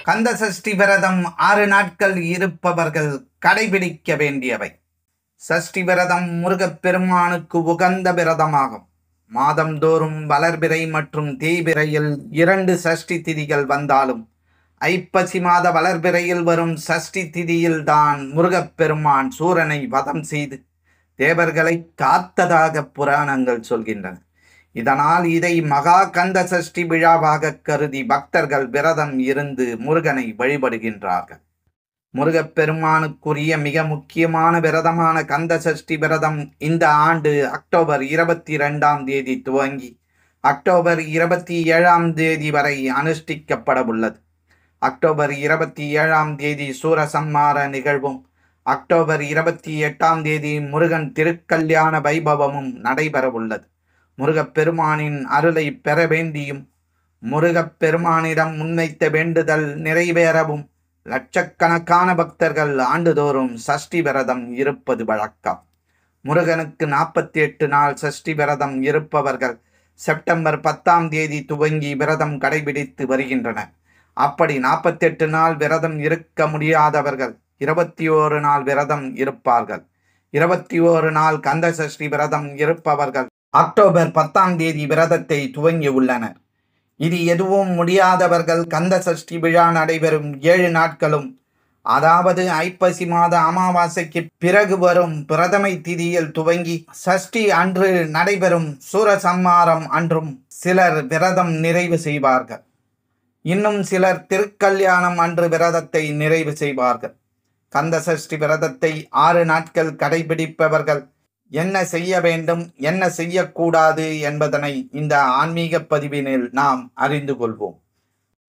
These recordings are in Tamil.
கந்த சஷ்டி விரதம் 6 நாட்கள் இருப்பவர்கள் கடைபிடிக்க வேண்டியவை. சஷ்டி விரதம் முருகப்பெருமானுக்கு உகந்த விரதமாகும். மாதந்தோறும் வளர்பிறை மற்றும் தேய்பிறையில் 2 சஷ்டி திதிகள் வந்தாலும் ஐப்பசி மாத வளர்பிறையில் வரும் சஷ்டி திதியில்தான் முருகப்பெருமான் சூரனை வதம் செய்து தேவர்களை காத்ததாக புராணங்கள் சொல்கின்றன. இதனால் இதை மகா கந்த சஷ்டி விழாவாக கருதி பக்தர்கள் விரதம் இருந்து முருகனை வழிபடுகின்றார்கள். முருகப்பெருமானுக்குரிய மிக முக்கியமான விரதமான கந்த சஷ்டி விரதம் இந்த ஆண்டு அக்டோபர் 22ஆம் தேதி துவங்கி அக்டோபர் 27ஆம் தேதி வரை அனுஷ்டிக்கப்பட உள்ளது. அக்டோபர் 27ஆம் தேதி சூரசம்மார நிகழ்வும் அக்டோபர் 28ஆம் தேதி முருகன் திருக்கல்யாண வைபவமும் நடைபெற உள்ளது. முருகப்பெருமானின் அருளை பெற வேண்டியும் முருகப்பெருமானிடம் முன்வைத்த வேண்டுதல் நிறைவேறவும் லட்சக்கணக்கான பக்தர்கள் ஆண்டுதோறும் சஷ்டி விரதம் இருப்பது வழக்கம். முருகனுக்கு 48 நாள் சஷ்டி விரதம் இருப்பவர்கள் செப்டம்பர் 10ஆம் தேதி துவங்கி விரதம் கடைபிடித்து வருகின்றனர். அப்படி 48 நாள் விரதம் இருக்க முடியாதவர்கள் 21 நாள் விரதம் இருப்பார்கள். 21 நாள் கந்த சஷ்டி விரதம் இருப்பவர்கள் அக்டோபர் 10ஆம் தேதி விரதத்தை துவங்கி உள்ளனர். இது எதுவும் முடியாதவர்கள் கந்த சஷ்டி விழா நடைபெறும் 7 நாட்களும், அதாவது ஐப்பசி மாத அமாவாசைக்கு பிறகு வரும் பிரதமை திதியில் துவங்கி சஷ்டி அன்று நடைபெறும் சூரசம்மாரம் அன்றும் சிலர் விரதம் நிறைவு செய்வார்கள். இன்னும் சிலர் திருக்கல்யாணம் அன்று விரதத்தை நிறைவு செய்வார்கள். கந்த சஷ்டி விரதத்தை 6 நாட்கள் கடைபிடிப்பவர்கள் என்ன செய்ய வேண்டும், என்ன செய்யக்கூடாது என்பதனை இந்த ஆன்மீக பதிவினில் நாம் அறிந்து கொள்வோம்.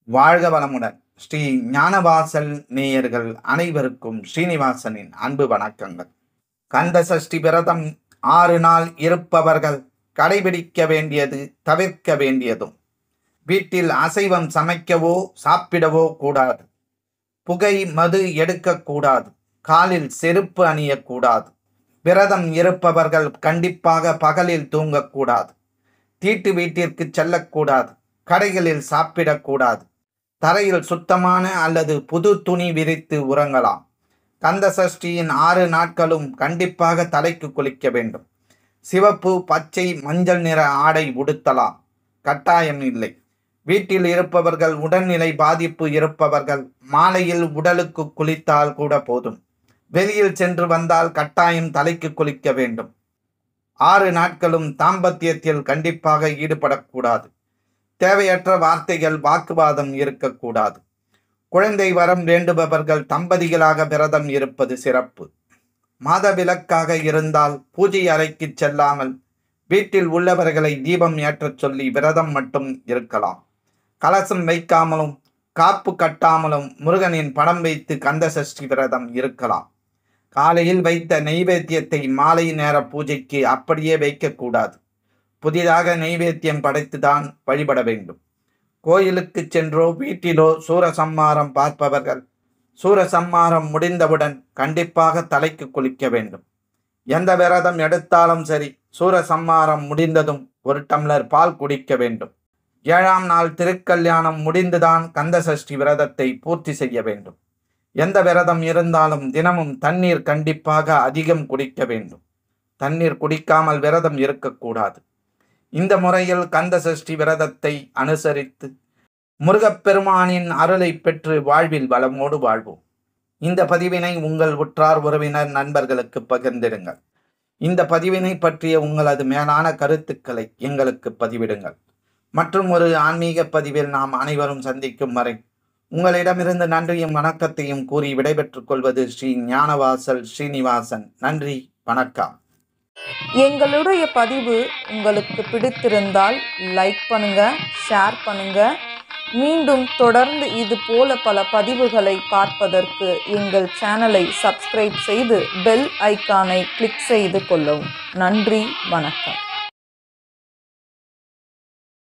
வாழ்க வளமுடன். ஸ்ரீ ஞானவாசல் நேயர்கள் அனைவருக்கும் ஸ்ரீனிவாசனின் அன்பு வணக்கங்கள். கந்த சஷ்டி விரதம் 6 நாள் இருப்பவர்கள் கடைபிடிக்க வேண்டியது, தவிர்க்க வேண்டியதும்: வீட்டில் அசைவம் சமைக்கவோ சாப்பிடவோ கூடாது. புகை மது எடுக்கக்கூடாது. காலில் செருப்பு அணியக்கூடாது. விரதம் இருப்பவர்கள் கண்டிப்பாக பகலில் தூங்கக்கூடாது. தீட்டு வீட்டிற்கு செல்லக்கூடாது. கடைகளில் சாப்பிடக்கூடாது. தரையில் சுத்தமான அல்லது புது துணி விரித்து உறங்கலாம். கந்த சஷ்டியின் 6 நாட்களும் கண்டிப்பாக தலைக்கு குளிக்க வேண்டும். சிவப்பு, பச்சை, மஞ்சள் நிற ஆடை உடுத்தலாம், கட்டாயம் இல்லை. வீட்டில் இருப்பவர்கள் உடல்நிலை பாதிப்பு இருப்பவர்கள் மாலையில் உடலுக்கு குளித்தால் கூட போதும். வெளியில் சென்று வந்தால் கட்டாயம் தலைக்கு குளிக்க வேண்டும். 6 நாட்களும் தாம்பத்தியத்தில் கண்டிப்பாக ஈடுபடக்கூடாது. தேவையற்ற வார்த்தைகள், வாக்குவாதம் இருக்கக்கூடாது. குழந்தை வரம் வேண்டுபவர்கள் தம்பதிகளாக விரதம் இருப்பது சிறப்பு. மாதவிலக்காக இருந்தால் பூஜை அறைக்கு செல்லாமல் வீட்டில் உள்ளவர்களை தீபம் ஏற்றச் சொல்லி விரதம் மட்டும் இருக்கலாம். கலசம் வைக்காமலும் காப்பு கட்டாமலும் முருகனின் படம் வைத்து கந்த சஷ்டி விரதம் இருக்கலாம். காலையில் வைத்த நெய்வேத்தியத்தை மாலை நேர பூஜைக்கு அப்படியே வைக்கக்கூடாது. புதிதாக நெய்வேத்தியம் படைத்துதான் வழிபட வேண்டும். கோயிலுக்கு சென்றோ வீட்டிலோ சூரசம்மாரம் பார்ப்பவர்கள் சூரசம்மாரம் முடிந்தவுடன் கண்டிப்பாக தலைக்கு குளிக்க வேண்டும். எந்த விரதம் எடுத்தாலும் சரி, சூரசம்மாரம் முடிந்ததும் 1 டம்ளர் பால் குடிக்க வேண்டும். 7ஆம் நாள் திருக்கல்யாணம் முடிந்துதான் கந்த சஷ்டி விரதத்தை பூர்த்தி செய்ய வேண்டும். எந்த விரதம் இருந்தாலும் தினமும் தண்ணீர் கண்டிப்பாக அதிகம் குடிக்க வேண்டும். தண்ணீர் குடிக்காமல் விரதம் இருக்கக்கூடாது. இந்த முறையில் கந்த சஷ்டி விரதத்தை அனுசரித்து முருகப்பெருமானின் அருளை பெற்று வாழ்வில் வளமோடு வாழ்வோம். இந்த பதிவினை உங்கள் உற்றார் உறவினர் நண்பர்களுக்கு பகிர்ந்திடுங்கள். இந்த பதிவினை பற்றிய உங்களது மேலான கருத்துக்களை எங்களுக்கு பதிவிடுங்கள். மற்றும் ஒரு ஆன்மீக பதிவில் நாம் அனைவரும் சந்திக்கும் வரை உங்களிடமிருந்து நன்றியும் வணக்கத்தையும் கூறி விடைபெற்றுக் கொள்வது ஸ்ரீ ஞானவாசல் ஸ்ரீனிவாசன். நன்றி, வணக்கம். எங்களுடைய பதிவு உங்களுக்கு பிடித்திருந்தால் லைக் பண்ணுங்க, ஷேர் பண்ணுங்க. மீண்டும் தொடர்ந்து இது போல பல பதிவுகளை பார்ப்பதற்கு எங்கள் சேனலை சப்ஸ்கிரைப் செய்து பெல் ஐக்கானை கிளிக் செய்து கொள்ளவும். நன்றி, வணக்கம்.